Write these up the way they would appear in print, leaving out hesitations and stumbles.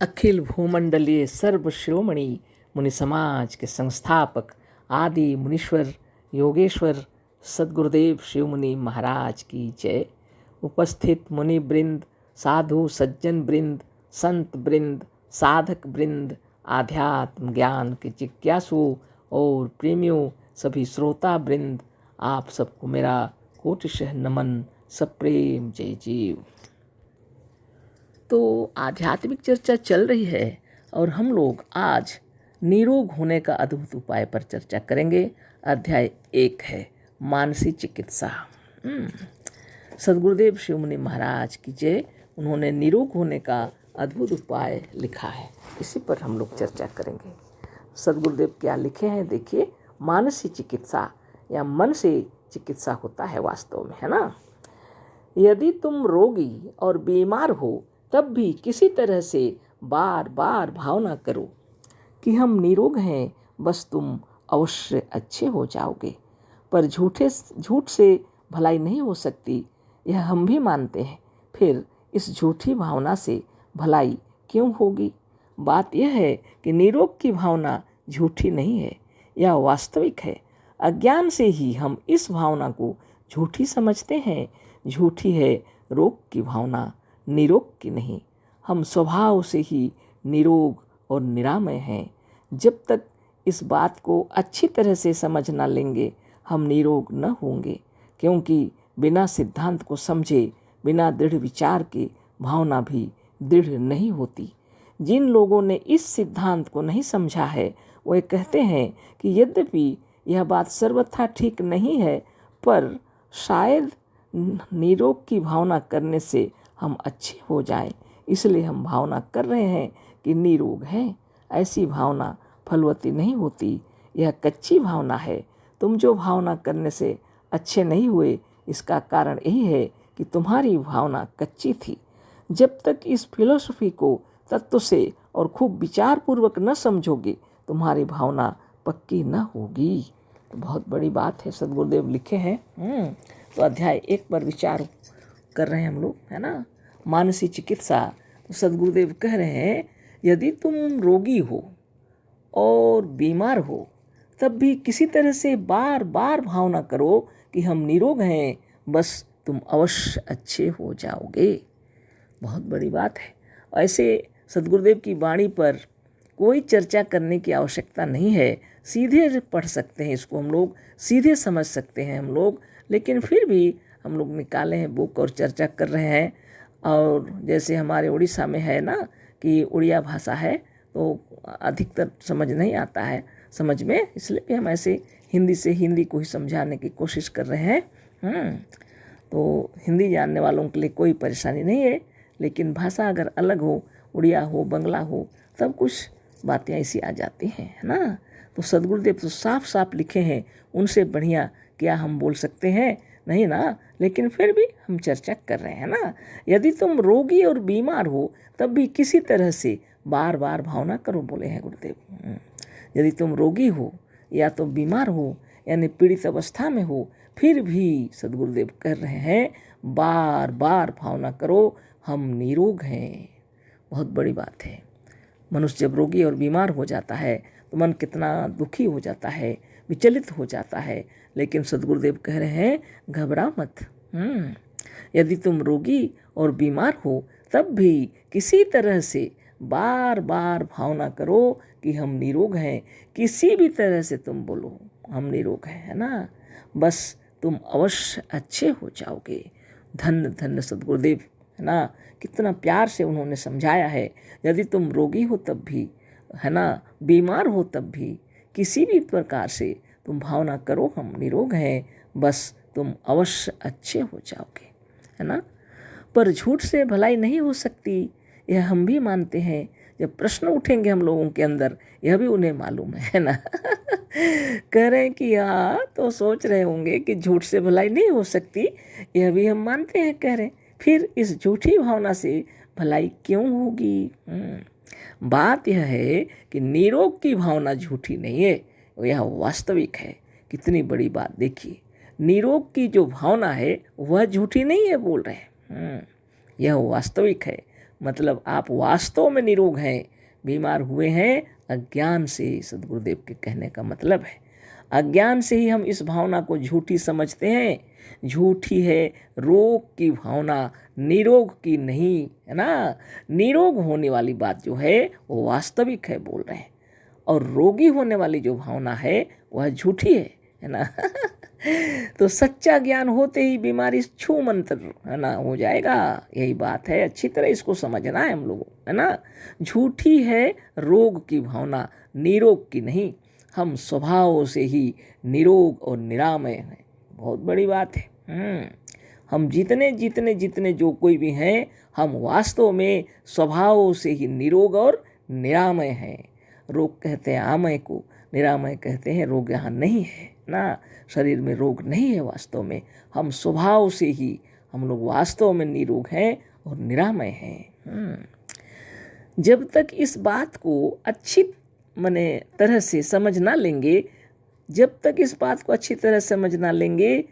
अखिल भूमंडलीय सर्व शिरोमणि मुनि समाज के संस्थापक आदि मुनीश्वर योगेश्वर सद्गुरुदेव शिव मुनि महाराज की जय। उपस्थित मुनि वृंद, साधु सज्जन वृंद, संत वृंद, साधक वृंद, आध्यात्म ज्ञान के जिज्ञासु और प्रेमियों, सभी श्रोता वृंद, आप सबको मेरा कोटिशः नमन, सप्रेम जय जीव। तो आध्यात्मिक चर्चा चल रही है और हम लोग आज निरोग होने का अद्भुत उपाय पर चर्चा करेंगे। अध्याय 1 है मानसिक चिकित्सा। सद्गुरुदेव शिव मुनि महाराज की जय। उन्होंने निरोग होने का अद्भुत उपाय लिखा है, इसी पर हम लोग चर्चा करेंगे। सद्गुरुदेव क्या लिखे हैं देखिए। मानसिक चिकित्सा या मन से चिकित्सा होता है वास्तव में, है ना। यदि तुम रोगी और बीमार हो तब भी किसी तरह से बार बार भावना करो कि हम निरोग हैं, बस तुम अवश्य अच्छे हो जाओगे। पर झूठ से भलाई नहीं हो सकती, यह हम भी मानते हैं। फिर इस झूठी भावना से भलाई क्यों होगी? बात यह है कि निरोग की भावना झूठी नहीं है, यह वास्तविक है। अज्ञान से ही हम इस भावना को झूठी समझते हैं। झूठी है रोग की भावना, निरोग की नहीं। हम स्वभाव से ही निरोग और निरामय हैं। जब तक इस बात को अच्छी तरह से समझ न लेंगे, हम निरोग न होंगे, क्योंकि बिना सिद्धांत को समझे, बिना दृढ़ विचार के भावना भी दृढ़ नहीं होती। जिन लोगों ने इस सिद्धांत को नहीं समझा है, वे कहते हैं कि यद्यपि यह बात सर्वथा ठीक नहीं है, पर शायद निरोग की भावना करने से हम अच्छे हो जाएं, इसलिए हम भावना कर रहे हैं कि निरोग हैं। ऐसी भावना फलवती नहीं होती, यह कच्ची भावना है। तुम जो भावना करने से अच्छे नहीं हुए, इसका कारण यही है कि तुम्हारी भावना कच्ची थी। जब तक इस फिलॉसफी को तत्व से और खूब विचार पूर्वक न समझोगे, तुम्हारी भावना पक्की न होगी। तो बहुत बड़ी बात है, सद्गुरुदेव लिखे हैं। तो अध्याय 1 पर विचार कर रहे हैं हम लोग, है ना। मानसिक चिकित्सा। तो सद्गुरुदेव कह रहे हैं, यदि तुम रोगी हो और बीमार हो तब भी किसी तरह से बार बार भावना करो कि हम निरोग हैं, बस तुम अवश्य अच्छे हो जाओगे। बहुत बड़ी बात है। ऐसे सद्गुरुदेव की वाणी पर कोई चर्चा करने की आवश्यकता नहीं है। सीधे पढ़ सकते हैं इसको हम लोग, सीधे समझ सकते हैं हम लोग, लेकिन फिर भी हम लोग निकाले हैं बुक और चर्चा कर रहे हैं। और जैसे हमारे उड़ीसा में है ना कि उड़िया भाषा है, तो अधिकतर समझ नहीं आता है समझ में, इसलिए भी हम ऐसे हिंदी से हिंदी को ही समझाने की कोशिश कर रहे हैं। तो हिंदी जानने वालों के लिए कोई परेशानी नहीं है, लेकिन भाषा अगर अलग हो, उड़िया हो, बंगला हो, तब कुछ बातें ऐसी आ जाती हैं, है ना। तो सद्गुरुदेव तो साफ साफ लिखे हैं, उनसे बढ़िया क्या हम बोल सकते हैं, नहीं ना। लेकिन फिर भी हम चर्चा कर रहे हैं ना। यदि तुम रोगी और बीमार हो तब भी किसी तरह से बार बार भावना करो, बोले हैं गुरुदेव। यदि तुम रोगी हो या तो बीमार हो, यानी पीड़ित अवस्था में हो, फिर भी सद्गुरुदेव कह रहे हैं बार बार भावना करो हम निरोग हैं। बहुत बड़ी बात है। मनुष्य जब रोगी और बीमार हो जाता है तो मन कितना दुखी हो जाता है, विचलित हो जाता है। लेकिन सद्गुरुदेव कह रहे हैं घबरा मत। यदि तुम रोगी और बीमार हो तब भी किसी तरह से बार बार भावना करो कि हम निरोग हैं। किसी भी तरह से तुम बोलो हम निरोग हैं, है ना, बस तुम अवश्य अच्छे हो जाओगे। धन्य धन्य सद्गुरुदेव, है ना, कितना प्यार से उन्होंने समझाया है। यदि तुम रोगी हो तब भी, है ना, बीमार हो तब भी, किसी भी प्रकार से तुम भावना करो हम निरोग हैं, बस तुम अवश्य अच्छे हो जाओगे, है ना। पर झूठ से भलाई नहीं हो सकती, यह हम भी मानते हैं। जब प्रश्न उठेंगे हम लोगों के अंदर, यह भी उन्हें मालूम है ना। कह रहे हैं कि हाँ, तो सोच रहे होंगे कि झूठ से भलाई नहीं हो सकती, यह भी हम मानते हैं। कह रहे हैं फिर इस झूठी भावना से भलाई क्यों होगी? बात यह है कि निरोग की भावना झूठी नहीं है, यह वास्तविक है। कितनी बड़ी बात देखिए, निरोग की जो भावना है वह झूठी नहीं है, बोल रहे हैं। यह वास्तविक है। मतलब आप वास्तव में निरोग हैं, बीमार हुए हैं अज्ञान से। सद्गुरुदेव के कहने का मतलब है अज्ञान से ही हम इस भावना को झूठी समझते हैं। झूठी है रोग की भावना, निरोग की नहीं, है ना। निरोग होने वाली बात जो है वो वास्तविक है बोल रहे हैं, और रोगी होने वाली जो भावना है वह झूठी है ना। तो सच्चा ज्ञान होते ही बीमारी छू मंत्र, है ना, हो जाएगा। यही बात है, अच्छी तरह इसको समझना है हम लोगों, है ना। झूठी है रोग की भावना, निरोग की नहीं। हम स्वभाव से ही निरोग और निरामय हैं। बहुत बड़ी बात है। हम जितने जितने जितने जो कोई भी हैं, हम वास्तव में स्वभाव से ही निरोग और निरामय हैं। रोग कहते हैं आमय को, निरामय कहते हैं रोग यहाँ नहीं है ना। शरीर में रोग नहीं है वास्तव में। हम स्वभाव से ही हम लोग वास्तव में निरोग हैं और निरामय हैं। जब तक इस बात को अच्छी तरह से समझ ना लेंगे, जब तक इस बात को अच्छी तरह समझ ना लेंगे,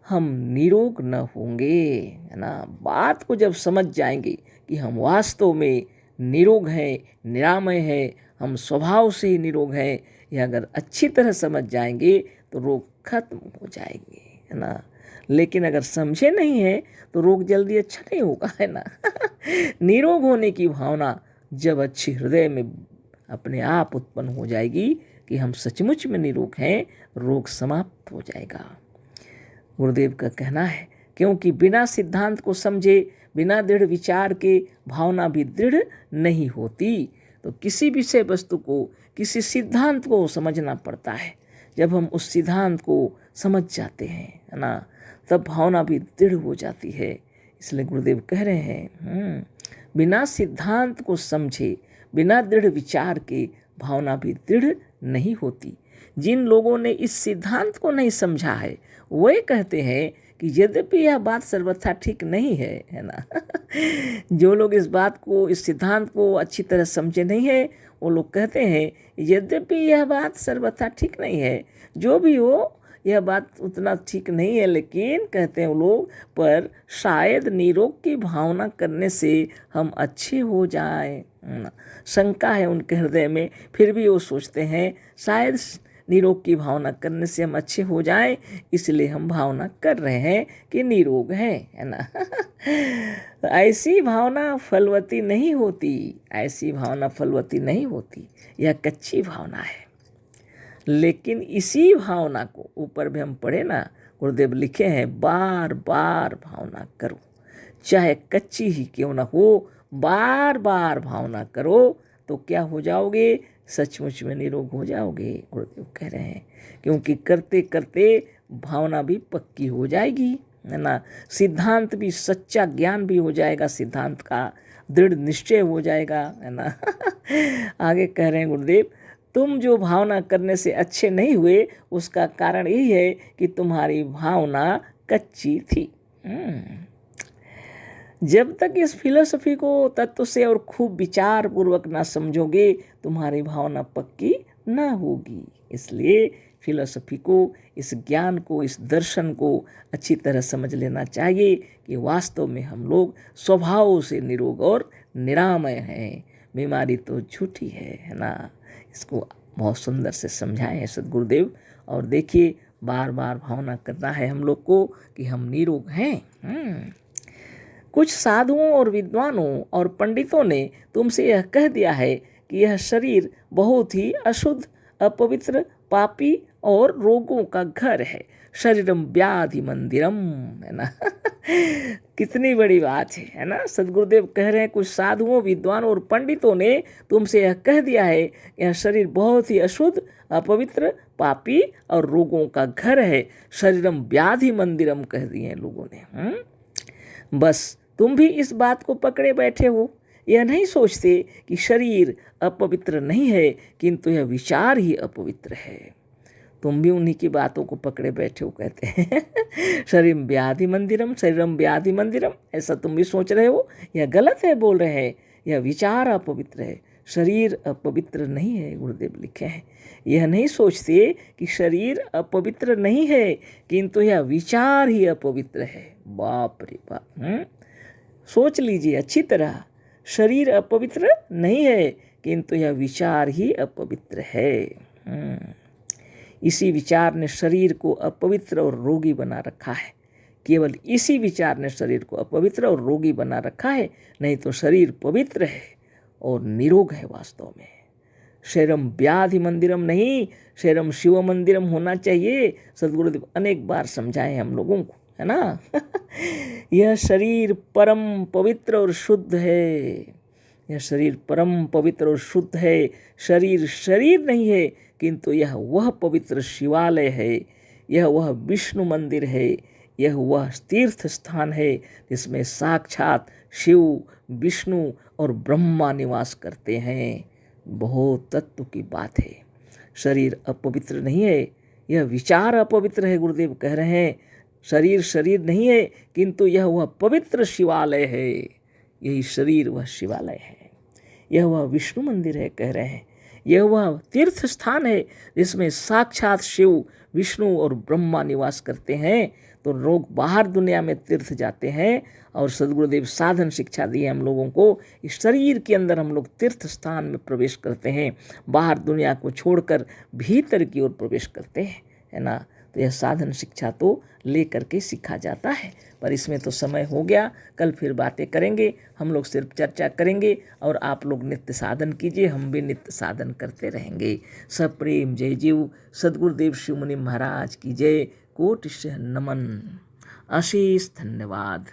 हम निरोग न होंगे, है ना। बात को जब समझ जाएंगे कि हम वास्तव में निरोग हैं, निरामय हैं, हम स्वभाव से ही निरोग हैं, यह अगर अच्छी तरह समझ जाएंगे तो रोग खत्म हो जाएंगे, है ना। लेकिन अगर समझे नहीं है तो रोग जल्दी अच्छा नहीं होगा, है ना। निरोग होने की भावना जब अच्छी हृदय में अपने आप उत्पन्न हो जाएगी कि हम सचमुच में निरोग हैं, रोग समाप्त हो जाएगा। गुरुदेव का कहना है, क्योंकि बिना सिद्धांत को समझे, बिना दृढ़ विचार के भावना भी दृढ़ नहीं होती। तो किसी विषय वस्तु को, किसी सिद्धांत को समझना पड़ता है। जब हम उस सिद्धांत को समझ जाते हैं, है ना, तब भावना भी दृढ़ हो जाती है। इसलिए गुरुदेव कह रहे हैं, बिना सिद्धांत को समझे, बिना दृढ़ विचार के भावना भी दृढ़ नहीं होती। जिन लोगों ने इस सिद्धांत को नहीं समझा है, वे कहते हैं कि यद्यपि यह बात सर्वथा ठीक नहीं है ना। जो लोग इस बात को, इस सिद्धांत को अच्छी तरह समझे नहीं है, वो लोग कहते हैं यद्यपि यह बात सर्वथा ठीक नहीं है, जो भी हो यह बात उतना ठीक नहीं है, लेकिन कहते हैं वो लोग, पर शायद निरोग की भावना करने से हम अच्छे हो जाएं। शंका है उनके हृदय में, फिर भी वो सोचते हैं शायद निरोग की भावना करने से हम अच्छे हो जाएं, इसलिए हम भावना कर रहे हैं कि निरोग है ना। ऐसी भावना फलवती नहीं होती, ऐसी भावना फलवती नहीं होती, यह कच्ची भावना है। लेकिन इसी भावना को ऊपर भी हम पढ़े ना, गुरुदेव लिखे हैं, बार बार भावना करो, चाहे कच्ची ही क्यों ना हो, बार बार भावना करो तो क्या हो जाओगे, सचमुच में निरोग हो जाओगे। गुरुदेव कह रहे हैं, क्योंकि करते करते भावना भी पक्की हो जाएगी, है ना। सिद्धांत भी, सच्चा ज्ञान भी हो जाएगा, सिद्धांत का दृढ़ निश्चय हो जाएगा, है ना। आगे कह रहे हैं गुरुदेव, तुम जो भावना करने से अच्छे नहीं हुए, उसका कारण यही है कि तुम्हारी भावना कच्ची थी। जब तक इस फिलॉसफी को तत्व से और खूब विचार पूर्वक ना समझोगे, तुम्हारी भावना पक्की ना होगी। इसलिए फिलॉसफी को, इस ज्ञान को, इस दर्शन को अच्छी तरह समझ लेना चाहिए कि वास्तव में हम लोग स्वभाव से निरोग और निरामय हैं, बीमारी तो झूठी है ना। इसको बहुत सुंदर से समझाए हैं सद्गुरुदेव। और देखिए, बार बार भावना करना है हम लोग को कि हम निरोग हैं। कुछ साधुओं और विद्वानों और पंडितों ने तुमसे यह कह दिया है कि यह शरीर बहुत ही अशुद्ध, अपवित्र, पापी और रोगों का घर है। शरीरम व्याधि मंदिरम, है ना। कितनी बड़ी बात है ना। सद्गुरुदेव कह रहे हैं, कुछ साधुओं, विद्वानों और पंडितों ने तुमसे यह कह दिया है, यह शरीर बहुत ही अशुद्ध, अपवित्र, पापी और रोगों का घर है। शरीरम व्याधि मंदिरम कह दिए हैं लोगों ने। बस तुम भी इस बात को पकड़े बैठे हो, यह नहीं सोचते कि शरीर अपवित्र नहीं है, किंतु यह विचार ही अपवित्र है। तुम भी उन्हीं की बातों को पकड़े बैठे हो, कहते हैं शरीरम व्याधि मंदिरम, शरीरम व्याधि मंदिरम, ऐसा तुम भी सोच रहे हो, यह गलत है बोल रहे हैं। यह विचार अपवित्र है, शरीर अपवित्र नहीं है। गुरुदेव लिखे हैं, यह नहीं सोचते कि शरीर अपवित्र नहीं है, किंतु यह विचार ही अपवित्र है। बाप रे बाप। सोच लीजिए अच्छी तरह, शरीर अपवित्र नहीं है, किंतु यह विचार ही अपवित्र है। इसी विचार ने शरीर को अपवित्र और रोगी बना रखा है। केवल इसी विचार ने शरीर को अपवित्र और रोगी बना रखा है, नहीं तो शरीर पवित्र है और निरोग है वास्तव में। शरीरम व्याधि मंदिरम नहीं, शरीरम शिव मंदिरम होना चाहिए। सद्गुरुदेव अनेक बार समझाए हम लोगों को, है ना। यह शरीर परम पवित्र और शुद्ध है। यह शरीर परम पवित्र और शुद्ध है। शरीर शरीर नहीं है, किंतु यह वह पवित्र शिवालय है, यह वह विष्णु मंदिर है, यह वह तीर्थ स्थान है जिसमें साक्षात शिव, विष्णु और ब्रह्मा निवास करते हैं। बहुत तत्व की बात है। शरीर अपवित्र नहीं है, यह विचार अपवित्र है। गुरुदेव कह रहे हैं शरीर शरीर नहीं है, किंतु यह वह पवित्र शिवालय है। यही शरीर वह शिवालय है, यह वह विष्णु मंदिर है। कह रहे हैं यह वह तीर्थ स्थान है जिसमें साक्षात शिव, विष्णु और ब्रह्मा निवास करते हैं। तो लोग बाहर दुनिया में तीर्थ जाते हैं और सद्गुरुदेव साधन शिक्षा दी है हम लोगों को। इस शरीर के अंदर हम लोग तीर्थ स्थान में प्रवेश करते हैं, बाहर दुनिया को छोड़कर भीतर की ओर प्रवेश करते हैं, है ना। तो यह साधन शिक्षा तो ले करके सीखा जाता है, पर इसमें तो समय हो गया। कल फिर बातें करेंगे, हम लोग सिर्फ चर्चा करेंगे और आप लोग नित्य साधन कीजिए, हम भी नित्य साधन करते रहेंगे। सब प्रेम जय जीव। सद्गुरुदेव शिव मुनि महाराज की जय। कोटि नमन। आशीष धन्यवाद।